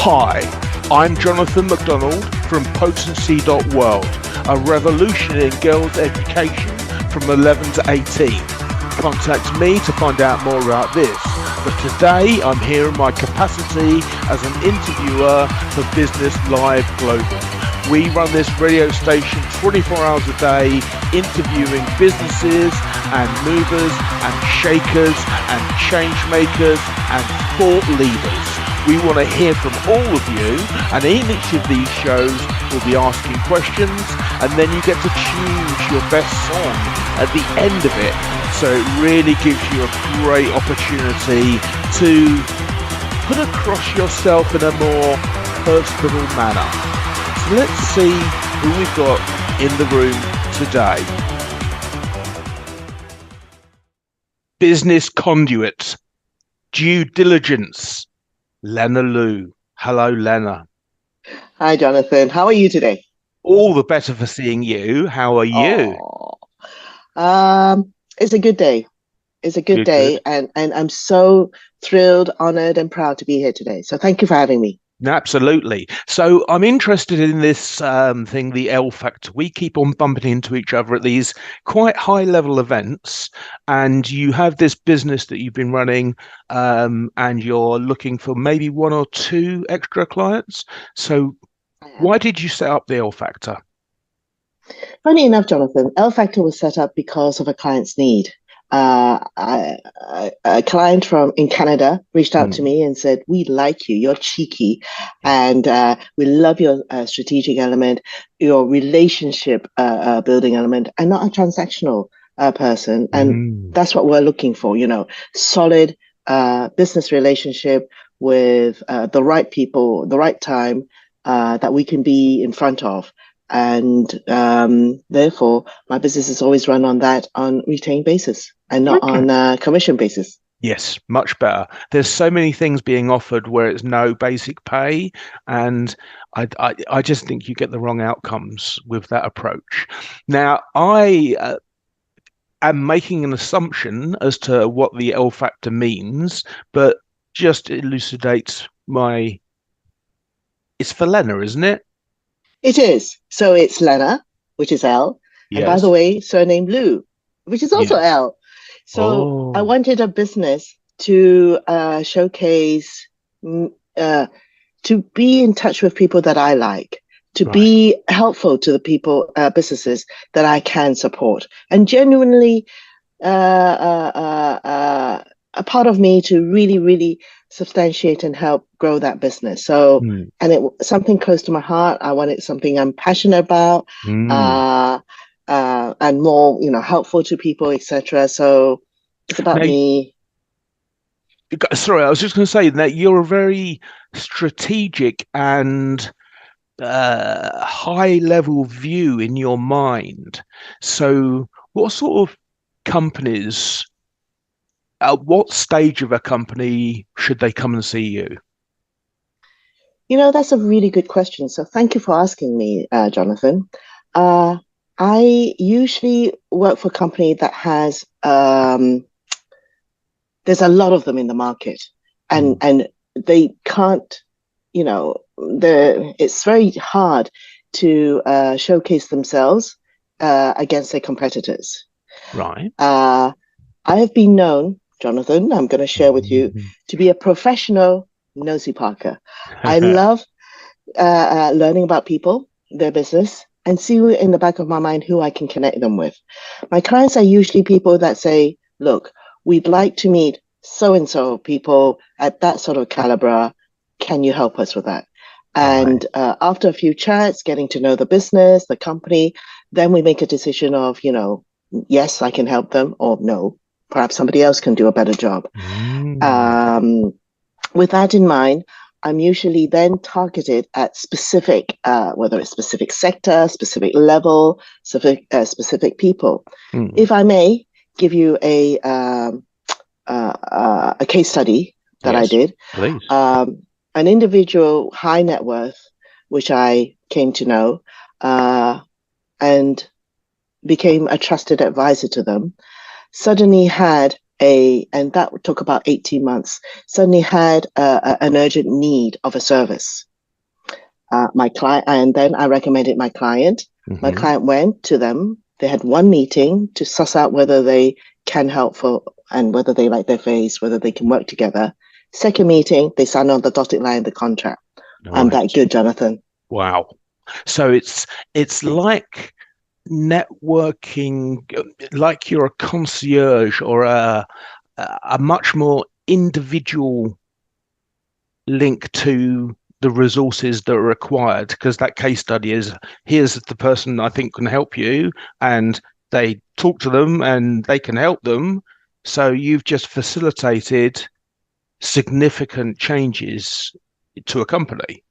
Hi, I'm Jonathan McDonald from Potency.world, a revolution in girls' education from 11 to 18. Contact me to find out more about this. But today I'm here in my capacity as an interviewer for Business Live Global. We run this radio station 24 hours a day, interviewing businesses and movers and shakers and change makers and thought leaders. We want to hear from all of you, and in each of these shows we'll be asking questions, and then you get to choose your best song at the end of it. So it really gives you a great opportunity to put across yourself in a more personal manner. So let's see who we've got in the room today. Business conduit, due diligence, Lenna Lou. Hello, Lenna. Hi, Jonathan. How are you today? All the better for seeing you. How are you? It's a good day. It's a good day. And I'm so thrilled, honored, and proud to be here today. So thank you for having me. Absolutely. So I'm interested in this thing, the L factor. We keep on bumping into each other at these quite high level events, and you have this business that you've been running, and you're looking for maybe one or two extra clients. So why did you set up the L factor? Funny enough, Jonathan, L Factor was set up because of a client's need. A client in Canada reached out to me and said, "We like you. You're cheeky, and we love your strategic element, your relationship building element, and not a transactional person. And that's what we're looking for. Solid business relationship with the right people, the right time that we can be in front of." And therefore, my business is always run on retained basis and not on commission basis. Yes, much better. There's so many things being offered where it's no basic pay, and I just think you get the wrong outcomes with that approach. Now, I am making an assumption as to what the L factor means, but just elucidate It's for Lenna, isn't it? It is. So it's Lenna, which is L. Yes. And by the way, surname Lou, which is also L. So I wanted a business to showcase, to be in touch with people that I like, to be helpful to the people, businesses that I can support, and genuinely a part of me to really, really substantiate and help grow that business. So, and it something close to my heart. I wanted something I'm passionate about, and more, helpful to people, etc. So it's about me. Sorry, I was just going to say that you're a very strategic and high level view in your mind. So what sort of companies, at what stage of a company should they come and see you? That's a really good question. So thank you for asking me, Jonathan. I usually work for a company that has, there's a lot of them in the market, and they can't, it's very hard to showcase themselves against their competitors. Right. I have been known, Jonathan, I'm going to share with you, to be a professional nosy parker. I love learning about people, their business, and see in the back of my mind who I can connect them with. My clients are usually people that say, "Look, we'd like to meet so-and-so people at that sort of caliber. Can you help us with that?" And after a few chats, getting to know the business, the company, then we make a decision of, yes, I can help them, or no, perhaps somebody else can do a better job. With that in mind, I'm usually then targeted at specific, whether it's specific sector, specific level, specific people. If I may give you a case study that I did. Please. An individual high net worth, which I came to know, and became a trusted advisor to them, suddenly had and that took about 18 months, suddenly had an urgent need of a service. My client, and then I recommended my client. Mm-hmm. My client went to them. They had one meeting to suss out whether they can help and whether they like their face, whether they can work together. Second meeting, they signed on the dotted line the contract. Right. I'm that good, Jonathan. Wow. So it's like networking, like you're a concierge or a much more individual link to the resources that are required, because that case study is, here's the person I think can help you, and they talk to them and they can help them. So you've just facilitated significant changes to a company.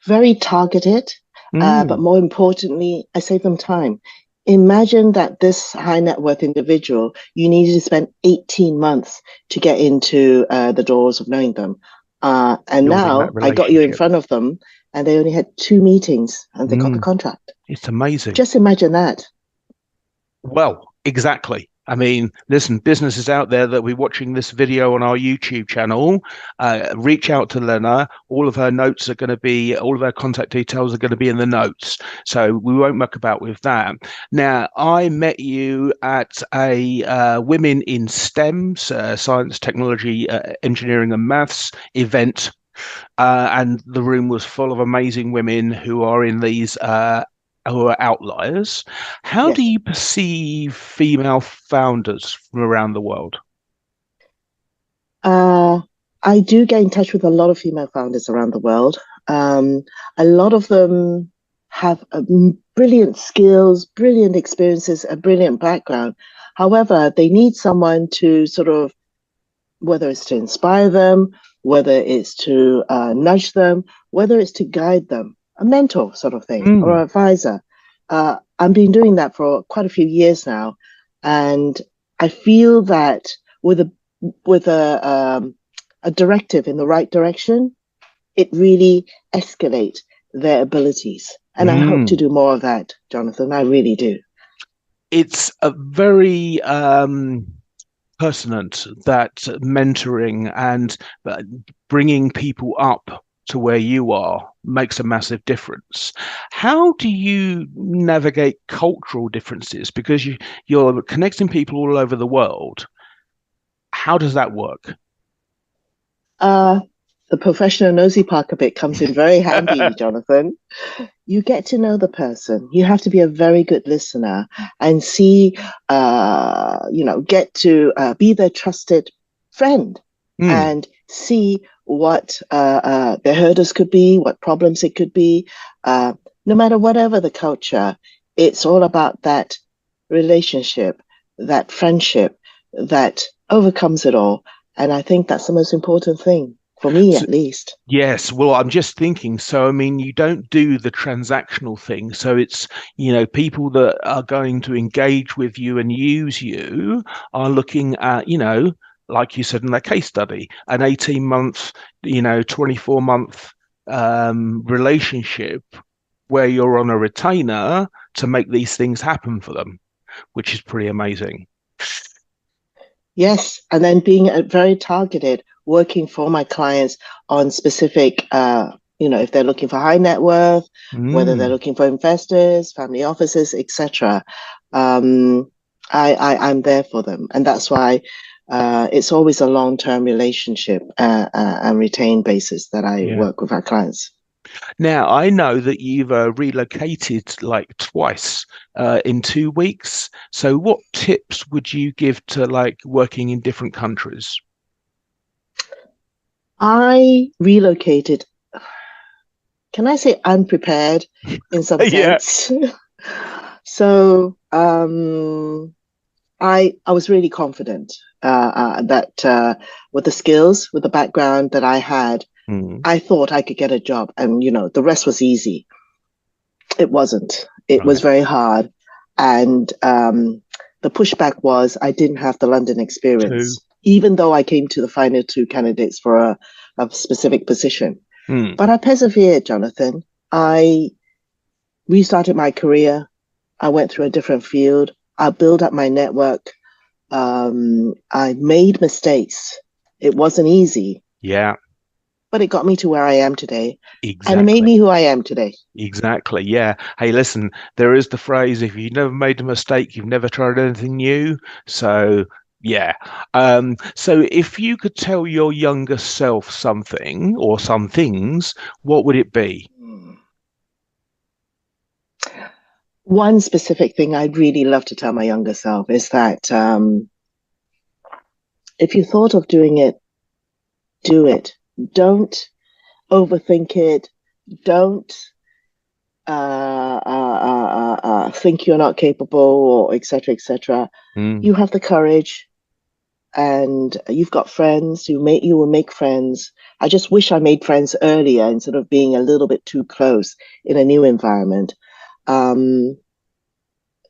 Very targeted, but more importantly, I save them time. Imagine that this high net worth individual, you needed to spend 18 months to get into the doors of knowing them. And now I got you in front of them, and they only had 2 meetings and they got the contract. It's amazing. Just imagine that. Well, exactly. I mean, listen, businesses out there that will be watching this video on our YouTube channel, reach out to Lenna. All of her notes are going to be, all of her contact details are going to be in the notes. So we won't muck about with that. Now, I met you at a Women in STEM, Science, Technology, Engineering and Maths event. And the room was full of amazing women who are in these who are outliers. How do you perceive female founders from around the world? I do get in touch with a lot of female founders around the world. A lot of them have brilliant skills, brilliant experiences, a brilliant background. However, they need someone to sort of, whether it's to inspire them, whether it's to nudge them, whether it's to guide them. A mentor sort of thing, or an advisor. I've been doing that for quite a few years now, and I feel that with a directive in the right direction, it really escalates their abilities. And I hope to do more of that, Jonathan. I really do. It's a very pertinent that mentoring and bringing people up to where you are makes a massive difference. How do you navigate cultural differences? Because you're connecting people all over the world. How does that work? The professional nosy Parker bit comes in very handy, Jonathan. You get to know the person. You have to be a very good listener and see, get to be their trusted friend and see what their hurdles could be, what problems it could be. No matter whatever the culture, it's all about that relationship, that friendship that overcomes it all. And I think that's the most important thing. For me, at least. Yes. Well, I'm just thinking. So, I mean, you don't do the transactional thing. So it's, people that are going to engage with you and use you are looking at, like you said in that case study, an 18-month, 24-month relationship where you're on a retainer to make these things happen for them, which is pretty amazing. Yes. And then being very targeted, working for my clients on specific, if they're looking for high net worth, whether they're looking for investors, family offices, etc. I'm there for them. And that's why it's always a long-term relationship and retained basis that I work with our clients. Now, I know that you've relocated like twice in 2 weeks. So what tips would you give to like working in different countries? I relocated, can I say unprepared in some sense? So I was really confident that with the skills, with the background that I had, I thought I could get a job, and the rest was easy. It wasn't. It was very hard, and the pushback was I didn't have the London experience, even though I came to the final 2 candidates for a specific position. But I persevered, Jonathan. I restarted my career. I went through a different field. I built up my network. I made mistakes. It wasn't easy, Yeah, but it got me to where I am today. And it made exactly. me who I am today. Exactly. Yeah. Hey, listen, there is the phrase, if you've never made a mistake, you've never tried anything new. So, yeah. So if you could tell your younger self something or some things, what would it be? One specific thing I'd really love to tell my younger self is that if you thought of doing it, do it. Don't overthink it. Don't think you're not capable or etc. etc. Mm, You have the courage and you've got friends. You will make friends. I just wish I made friends earlier instead of being a little bit too close in a new environment. Um,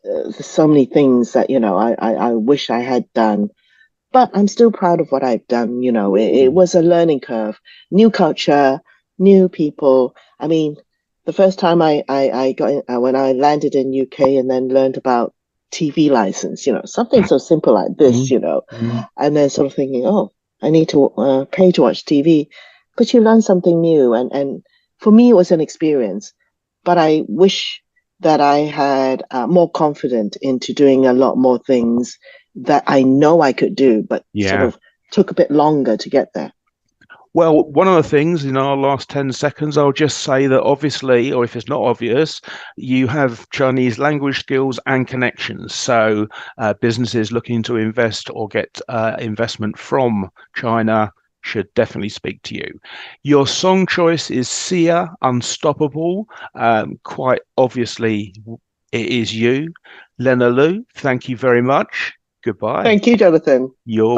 there's so many things that I wish I had done, but I'm still proud of what I've done. It mm. was a learning curve, new culture, new people. I mean, the first time I got in, when I landed in UK and then learned about TV license, something so simple like this, Mm, mm. and then sort of thinking, oh, I need to pay to watch TV, but you learn something new, and for me, it was an experience. But I wish that I had more confident into doing a lot more things that I know I could do, but sort Yeah. of took a bit longer to get there. Well, one of the things in our last 10 seconds, I'll just say that obviously, or if it's not obvious, you have Chinese language skills and connections. So, businesses looking to invest or get investment from China should definitely speak to you. Your song choice is Sia, Unstoppable. Quite obviously, it is you. Lenna Lou, thank you very much. Goodbye. Thank you, Jonathan. You're